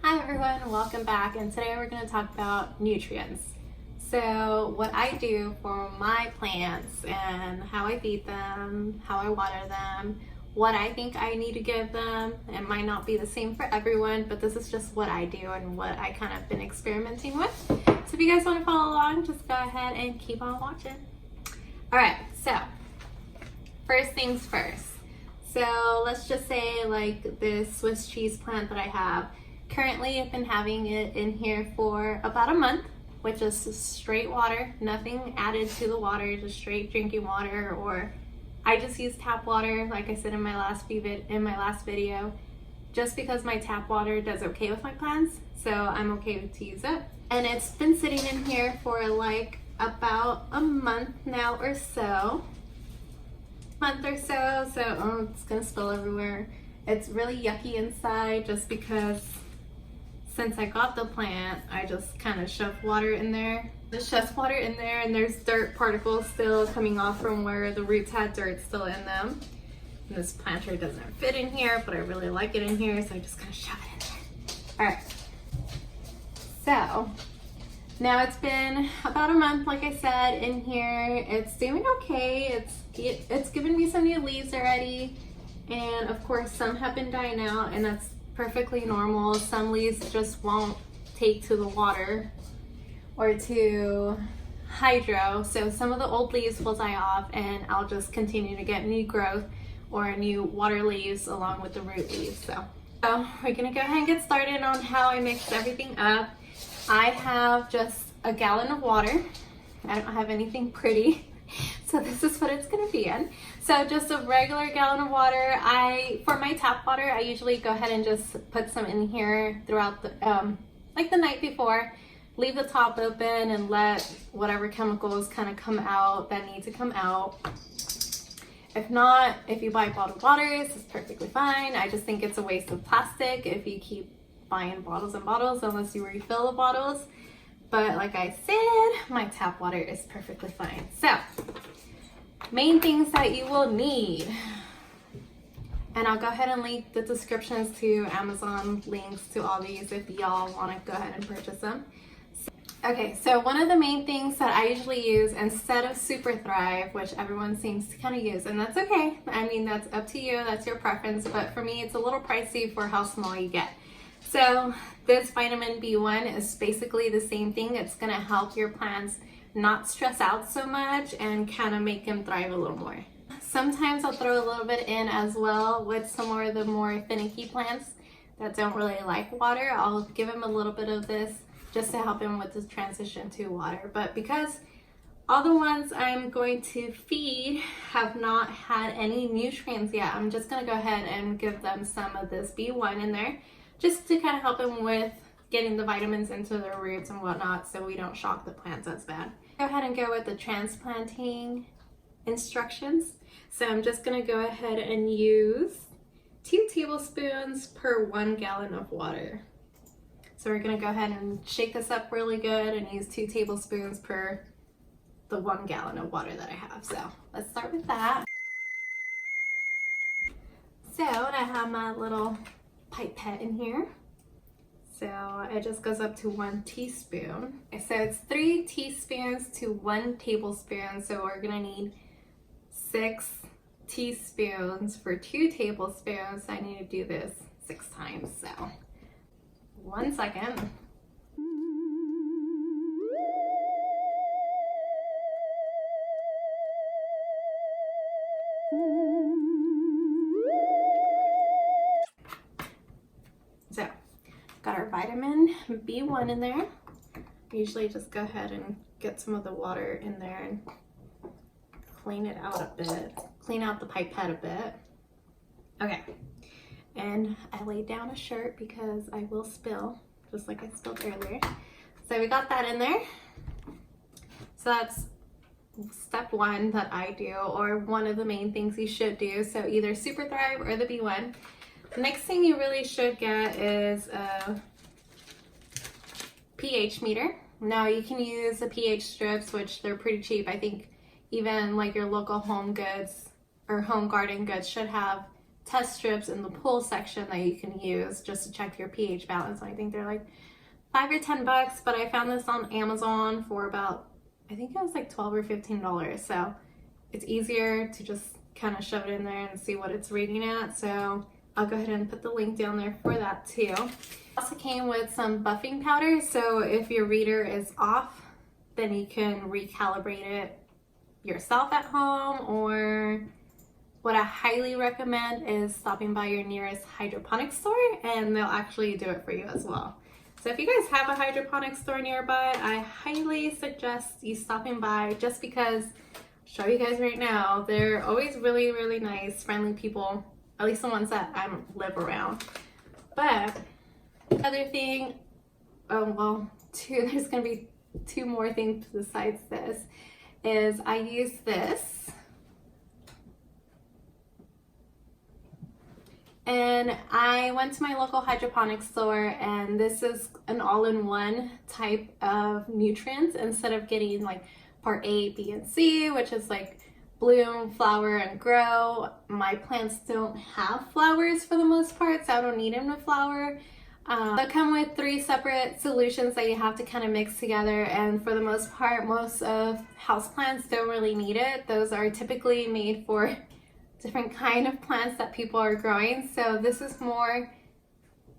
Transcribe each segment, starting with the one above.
Hi everyone, welcome back, and today we're going to talk about nutrients. So what I do for my plants and how I feed them, how I water them, what I think I need to give them. It might not be the same for everyone, but this is just what I do and what I kind of been experimenting with. So if you guys want to follow along, just go ahead and keep on watching. Alright, so first things first. So let's just say like this Swiss cheese plant that I have. Currently, I've been having it in here for about a month, which is straight water, nothing added to the water, just straight drinking water, or I just use tap water, like I said in my last video, just because my tap water does okay with my plants, so I'm okay to use it. And it's been sitting in here for like about a month now or so. So it's gonna spill everywhere. It's really yucky inside just because since I got the plant, I just kind of shoved water in there. Just shoved water in there, and there's dirt particles still coming off from where the roots had dirt still in them. And this planter doesn't fit in here, but I really like it in here, so I just kind of shove it in there. All right. So now it's been about a month, like I said, in here. It's doing okay. It's given me some new leaves already, and of course some have been dying out, and that's perfectly normal. Some leaves just won't take to the water or to hydro, so some of the old leaves will die off and I'll just continue to get new growth or new water leaves along with the root leaves. So we're gonna go ahead and get started on how I mix everything up. I have just a gallon of water. I don't have anything pretty, so this is what it's gonna be in. So just a regular gallon of water. For my tap water, I usually go ahead and just put some in here throughout the, like the night before, leave the top open and let whatever chemicals kind of come out that need to come out. If not, if you buy bottled waters, it's perfectly fine. I just think it's a waste of plastic if you keep buying bottles and bottles unless you refill the bottles. But like I said, my tap water is perfectly fine. So main things that you will need, and I'll go ahead and link the descriptions to Amazon links to all these if y'all want to go ahead and purchase them. Okay, so one of the main things that I usually use instead of Super Thrive, which everyone seems to kind of use, and that's okay. I mean, that's up to you, that's your preference, but for me it's a little pricey for how small you get. So this vitamin B1 is basically the same thing. It's gonna help your plants not stress out so much and kind of make them thrive a little more. Sometimes I'll throw a little bit in as well with some more of the more finicky plants that don't really like water. I'll give them a little bit of this just to help them with the transition to water. But because all the ones I'm going to feed have not had any nutrients yet, I'm just gonna go ahead and give them some of this B1 in there just to kind of help them with getting the vitamins into their roots and whatnot so we don't shock the plants as bad. Go ahead and go with the transplanting instructions. So I'm just gonna go ahead and use 2 tablespoons per 1 gallon of water. So we're gonna go ahead and shake this up really good and use 2 tablespoons per the 1 gallon of water that I have. So let's start with that. So I have my little pipette in here. So it just goes up to 1 teaspoon. So it's 3 teaspoons to 1 tablespoon. So we're gonna need 6 teaspoons for 2 tablespoons. I need to do this 6 times. So 1 second. So, got our vitamin B1 in there. Usually just go ahead and get some of the water in there and clean it out a bit. Clean out the pipette a bit. Okay, and I laid down a shirt because I will spill, just like I spilled earlier. So we got that in there. So that's step 1 that I do, or one of the main things you should do. So either Super Thrive or the B1. The next thing you really should get is a pH meter. Now you can use the pH strips, which they're pretty cheap. I think even like your local Home Goods or Home Garden Goods should have test strips in the pool section that you can use just to check your pH balance. I think they're like $5 or $10, but I found this on Amazon for about, I think it was like $12 or $15. So it's easier to just kind of shove it in there and see what it's rating at. So I'll go ahead and put the link down there for that too. Also came with some buffing powder, so if your reader is off, then you can recalibrate it yourself at home, or what I highly recommend is stopping by your nearest hydroponics store and they'll actually do it for you as well. So if you guys have a hydroponics store nearby, I highly suggest you stopping by, just because, I'll show you guys right now, they're always really, really nice, friendly people, at least the ones that I live around. But other thing, there's gonna be two more things besides this, is I use this, and I went to my local hydroponics store, and this is an all-in-one type of nutrients. Instead of getting like part A, B, and C, which is like bloom, flower, and grow, my plants don't have flowers for the most part, so I don't need them to flower. They come with 3 separate solutions that you have to kind of mix together, and for the most part, most of houseplants don't really need it. Those are typically made for different kind of plants that people are growing, so this is more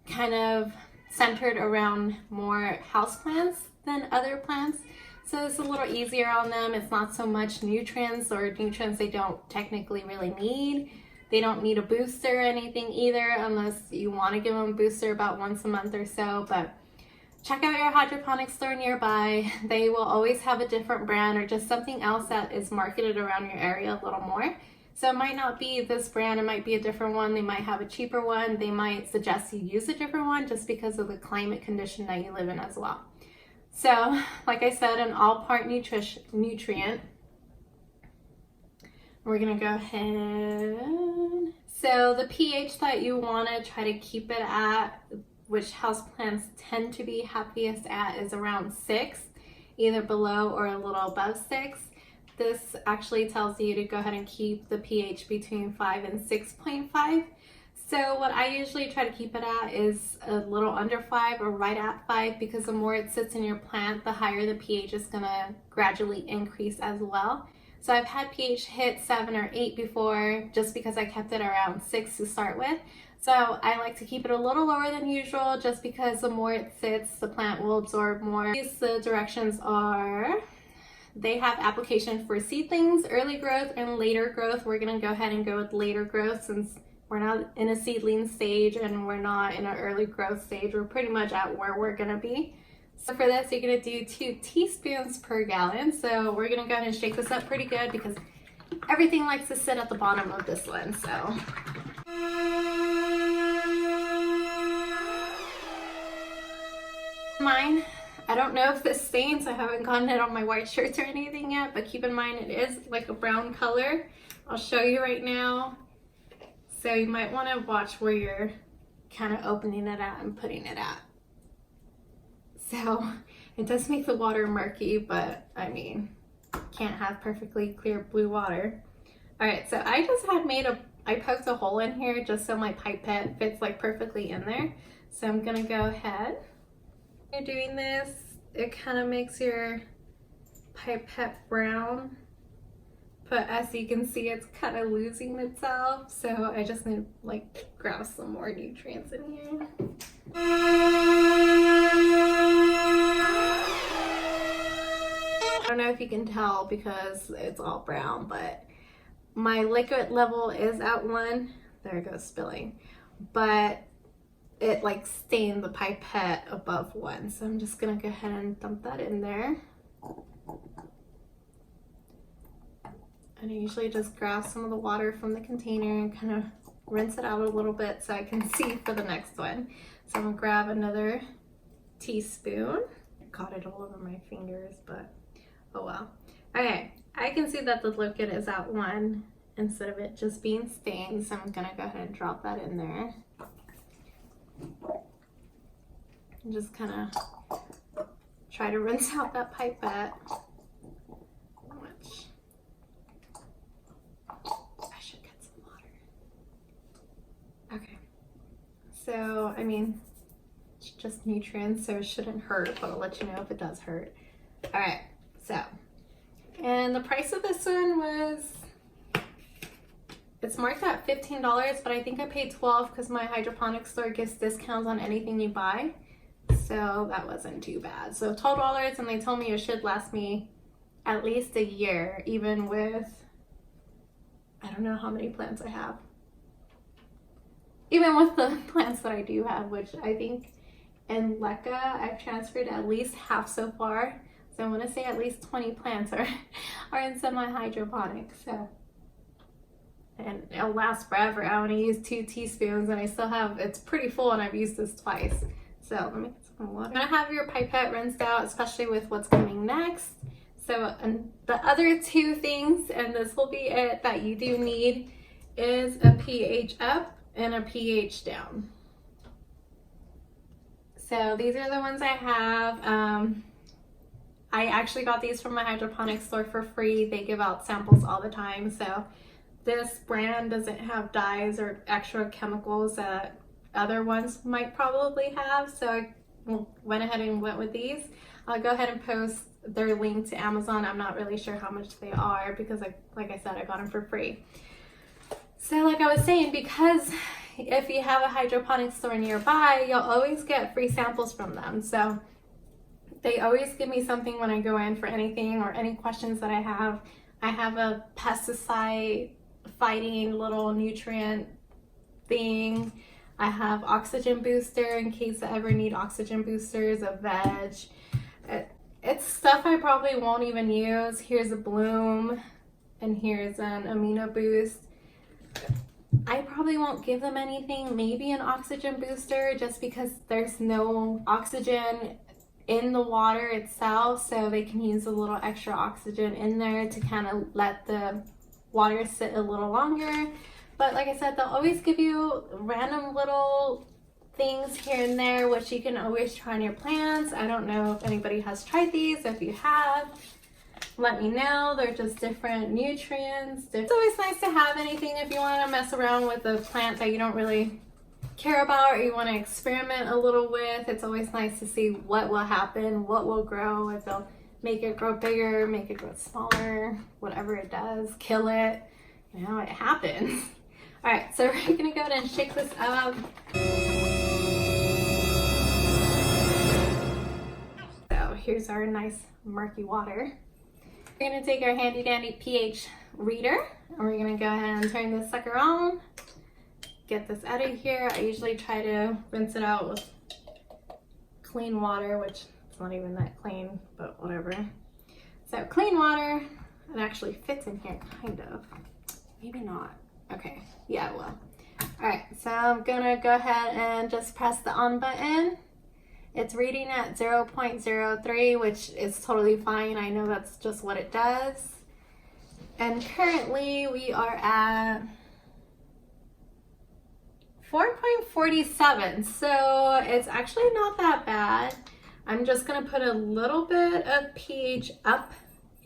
kind of centered around more houseplants than other plants. So it's a little easier on them. It's not so much nutrients, or nutrients they don't technically really need. They don't need a booster or anything either, unless you want to give them a booster about once a month or so. But check out your hydroponics store nearby. They will always have a different brand or just something else that is marketed around your area a little more. So it might not be this brand, it might be a different one. They might have a cheaper one. They might suggest you use a different one just because of the climate condition that you live in as well. So, like I said, an all-part nutrient. We're gonna go ahead. So the pH that you wanna try to keep it at, which houseplants tend to be happiest at, is around 6, either below or a little above 6. This actually tells you to go ahead and keep the pH between 5 and 6.5. So what I usually try to keep it at is a little under 5 or right at 5, because the more it sits in your plant, the higher the pH is gonna gradually increase as well. So I've had pH hit 7 or 8 before, just because I kept it around 6 to start with. So I like to keep it a little lower than usual, just because the more it sits, the plant will absorb more. The directions are, they have application for seedlings, early growth, and later growth. We're gonna go ahead and go with later growth, since we're not in a seedling stage and we're not in an early growth stage. We're pretty much at where we're gonna be. So for this, you're gonna do 2 teaspoons per gallon. So we're gonna go ahead and shake this up pretty good, because everything likes to sit at the bottom of this one, so. Mine, I don't know if this stains. I haven't gotten it on my white shirts or anything yet, but keep in mind it is like a brown color. I'll show you right now. So you might want to watch where you're kind of opening it at and putting it at. So it does make the water murky, but I mean, can't have perfectly clear blue water. All right, so I just had I poked a hole in here just so my pipette fits like perfectly in there. So I'm gonna go ahead. When you're doing this, it kind of makes your pipette brown. But as you can see, it's kind of losing itself. So I just need to like grab some more nutrients in here. I don't know if you can tell because it's all brown, but my liquid level is at 1. There it goes, spilling. But it like stained the pipette above 1. So I'm just gonna go ahead and dump that in there. And I usually just grab some of the water from the container and kind of rinse it out a little bit so I can see for the next one. So I'm gonna grab another teaspoon. I got it all over my fingers, but oh well. Okay, I can see that the liquid is at 1 instead of it just being stained. So I'm gonna go ahead and drop that in there. And just kind of try to rinse out that pipette. So, I mean, it's just nutrients, so it shouldn't hurt, but I'll let you know if it does hurt. All right, so, and the price of this one was, it's marked at $15, but I think I paid $12 because my hydroponics store gives discounts on anything you buy. So that wasn't too bad. So $12, and they told me it should last me at least a year, even with, I don't know how many plants I have. Even with the plants that I do have, which I think in LECA, I've transferred at least half so far. So I want to say at least 20 plants are in semi-hydroponics. So, and it'll last forever. I only use 2 teaspoons and I still have, it's pretty full and I've used this twice. So let me get some water. You're gonna have your pipette rinsed out, especially with what's coming next. So, and the other 2 things, and this will be it, that you do need is a pH up and a pH down. So these are the ones I have. I actually got these from my hydroponics store for free. They give out samples all the time. So this brand doesn't have dyes or extra chemicals that other ones might probably have. So I went ahead and went with these. I'll go ahead and post their link to Amazon. I'm not really sure how much they are because like I said, I got them for free. So like I was saying, because if you have a hydroponics store nearby, you'll always get free samples from them. So they always give me something when I go in for anything or any questions that I have. I have a pesticide fighting little nutrient thing. I have oxygen booster in case I ever need oxygen boosters, a veg. It's stuff I probably won't even use. Here's a bloom and here's an amino boost. I probably won't give them anything, maybe an oxygen booster, just because there's no oxygen in the water itself, so they can use a little extra oxygen in there to kind of let the water sit a little longer. But like I said, they'll always give you random little things here and there, which you can always try on your plants. I don't know if anybody has tried these. If you have, let me know. They're just different nutrients. It's always nice to have anything if you want to mess around with a plant that you don't really care about or you want to experiment a little with. It's always nice to see what will happen, what will grow, if they'll make it grow bigger, make it grow smaller, whatever it does, kill it. You know, it happens. All right, so we're gonna go ahead and shake this up. So here's our nice murky water. We're gonna take our handy dandy pH reader and we're gonna go ahead and turn this sucker on. Get this out of here. I usually try to rinse it out with clean water, which it's not even that clean, but whatever. So clean water, it actually fits in here, kind of. Maybe not. Okay, yeah, it will. All right, so I'm gonna go ahead and just press the on button. It's reading at 0.03, which is totally fine. I know that's just what it does. And currently we are at 4.47, so it's actually not that bad. I'm just gonna put a little bit of pH up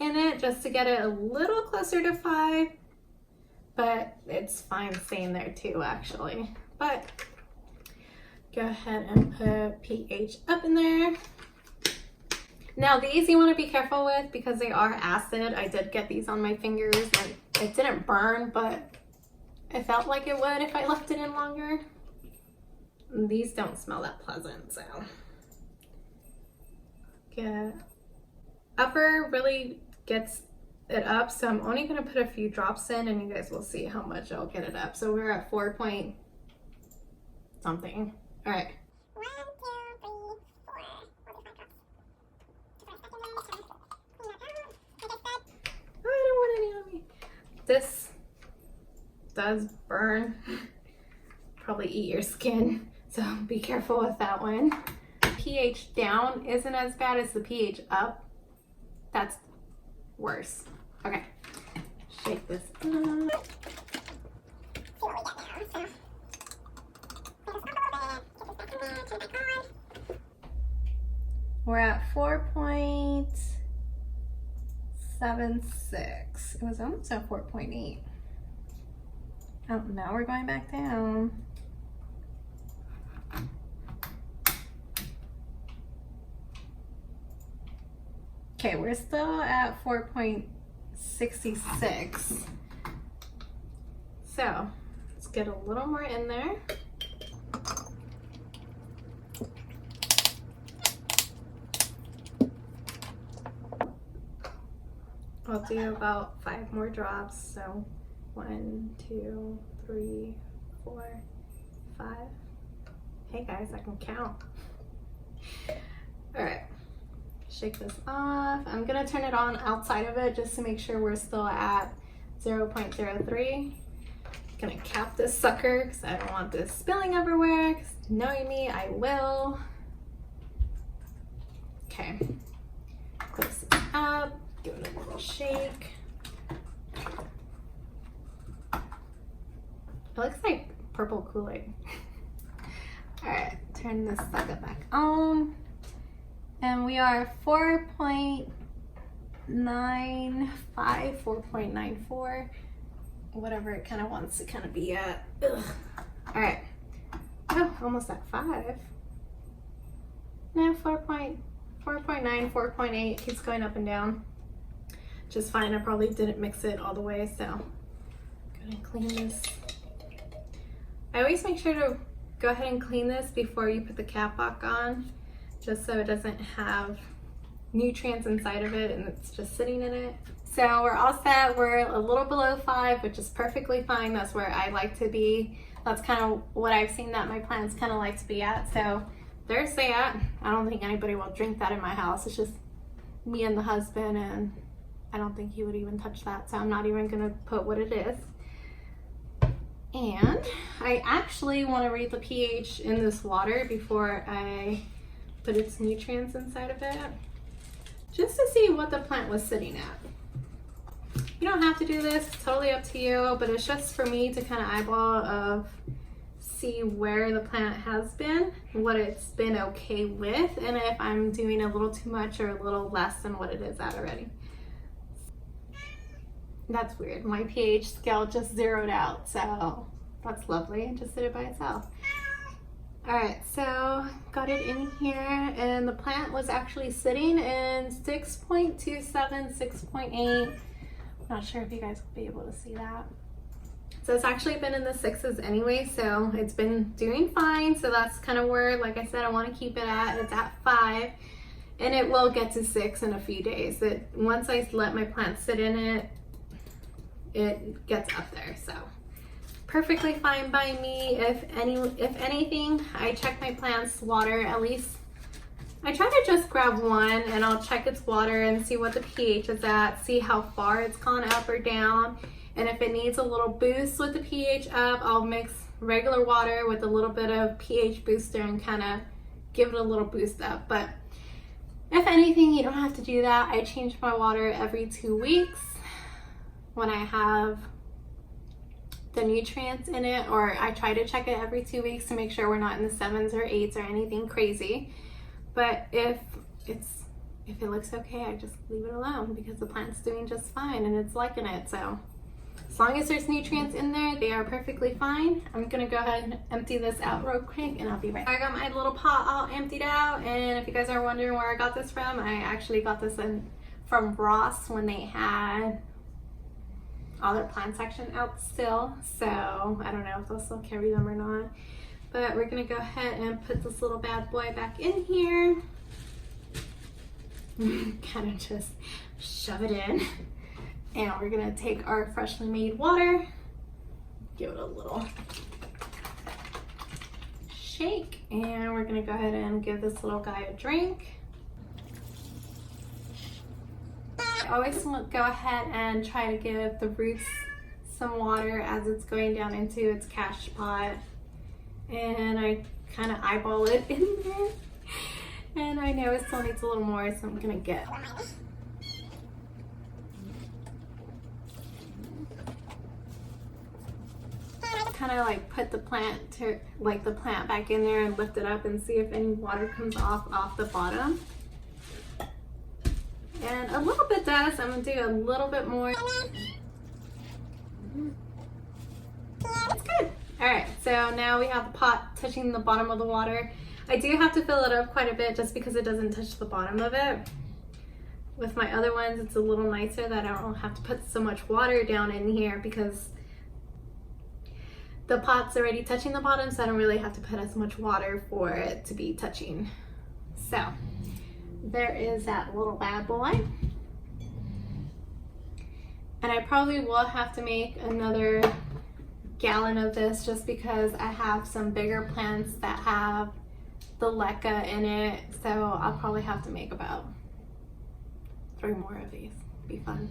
in it just to get it a little closer to 5, but it's fine staying there too, actually. But go ahead and put pH up in there. Now these you want to be careful with because they are acid. I did get these on my fingers and it didn't burn, but I felt like it would if I left it in longer. These don't smell that pleasant, so. Get upper really gets it up, so I'm only gonna put a few drops in and you guys will see how much I'll get it up. So we're at 4 point something. All right. 1, 2, 3, 4. I don't want any on me. This does burn. Probably eat your skin, so be careful with that one. pH down isn't as bad as the pH up. That's worse. Okay, shake this up. We're at 4.76. It was almost at 4.8. Oh, now we're going back down. Okay, we're still at 4.66. So let's get a little more in there. I'll do about 5 more drops. So 1, 2, 3, 4, 5. Hey guys, I can count. All right, shake this off. I'm gonna turn it on outside of it just to make sure we're still at 0.03. Gonna cap this sucker because I don't want this spilling everywhere, because knowing me, I will. Okay, close it up, give it a little shake. It looks like purple Kool-Aid. All right, turn this sucker back on. And we are 4.95, 4.94, whatever it kind of wants to kind of be at. Ugh. All right. Oh, almost at 5. No, 4.9, 4.8, keeps going up and down. Just fine. I probably didn't mix it all the way, so I'm gonna clean this. I always make sure to go ahead and clean this before you put the cap back on, just so it doesn't have nutrients inside of it and it's just sitting in it. So we're all set. We're a little below 5, which is perfectly fine. That's where I like to be. That's kind of what I've seen that my plants kind of like to be at. So there's that. I don't think anybody will drink that in my house. It's just me and the husband, and I don't think he would even touch that. So I'm not even gonna put what it is. And I actually want to read the pH in this water before I put its nutrients inside of it, just to see what the plant was sitting at. You don't have to do this, it's totally up to you, but it's just for me to kind of eyeball of see where the plant has been, what it's been okay with, and if I'm doing a little too much or a little less than what it is at already. That's weird. My pH scale just zeroed out, so that's lovely. It just did it by itself. All right, so got it in here, and the plant was actually sitting in 6.27, 6.8. Not sure if you guys will be able to see that. So it's actually been in the 6s anyway, so it's been doing fine. So that's kind of where, like I said, I want to keep it at. It's at 5, and it will get to 6 in a few days. Once I let my plant sit in it, it gets up there. So perfectly fine by me. If anything, I check my plant's water. At least I try to just grab one, and I'll check its water and see what the pH is at, see how far it's gone up or down, and if it needs a little boost with the pH up, I'll mix regular water with a little bit of pH booster and kind of give it a little boost up. But if anything, you don't have to do that. I change my water every 2 weeks when I have the nutrients in it, or I try to check it every 2 weeks to make sure we're not in the 7s or 8s or anything crazy. But if it looks okay, I just leave it alone because the plant's doing just fine and it's liking it. So as long as there's nutrients in there, they are perfectly fine. I'm gonna go ahead and empty this out real quick, and I'll be right back. I got my little pot all emptied out, and if you guys are wondering where I got this from, I actually got this from Ross when they had all their plant section out still. So I don't know if they'll still carry them or not. But we're gonna go ahead and put this little bad boy back in here. Kind of just shove it in. And we're gonna take our freshly made water, give it a little shake, and we're gonna go ahead and give this little guy a drink. I always go ahead and try to give the roots some water as it's going down into its cash pot. And I kind of eyeball it in there. And I know it still needs a little more, so I'm gonna get kind of like put the plant back in there and lift it up and see if any water comes off the bottom. And a little bit does. I'm gonna do a little bit more. That's good. All right, so now we have the pot touching the bottom of the water. I do have to fill it up quite a bit just because it doesn't touch the bottom of it. with my other ones, it's a little nicer that I don't have to put so much water down in here because the pot's already touching the bottom, so I don't really have to put as much water for it to be touching. So there is that little bad boy. And I probably will have to make another gallon of this just because I have some bigger plants that have the LECA in it. So I'll probably have to make about 3 more of these. Be fun.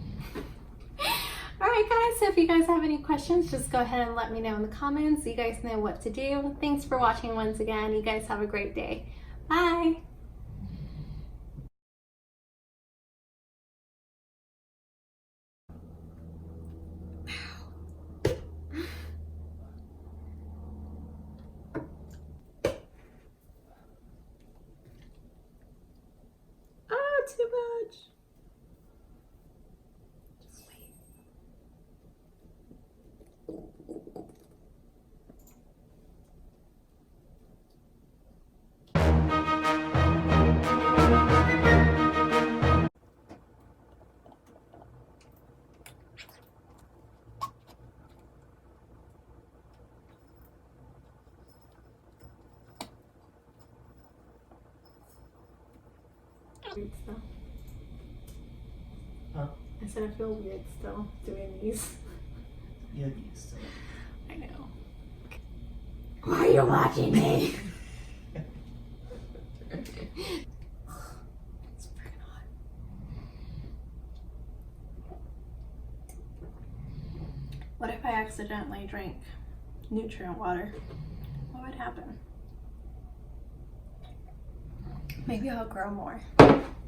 Alright guys, so if you guys have any questions, just go ahead and let me know in the comments. You guys know what to do. Thanks for watching once again. You guys have a great day. Bye! Oh, too much. Just wait. Weird still. Huh? I said I feel weird still doing these. Yeah, you used to. I know. Why are you watching me? It's freaking hot. What if I accidentally drank nutrient water? What would happen? Maybe I'll grow more.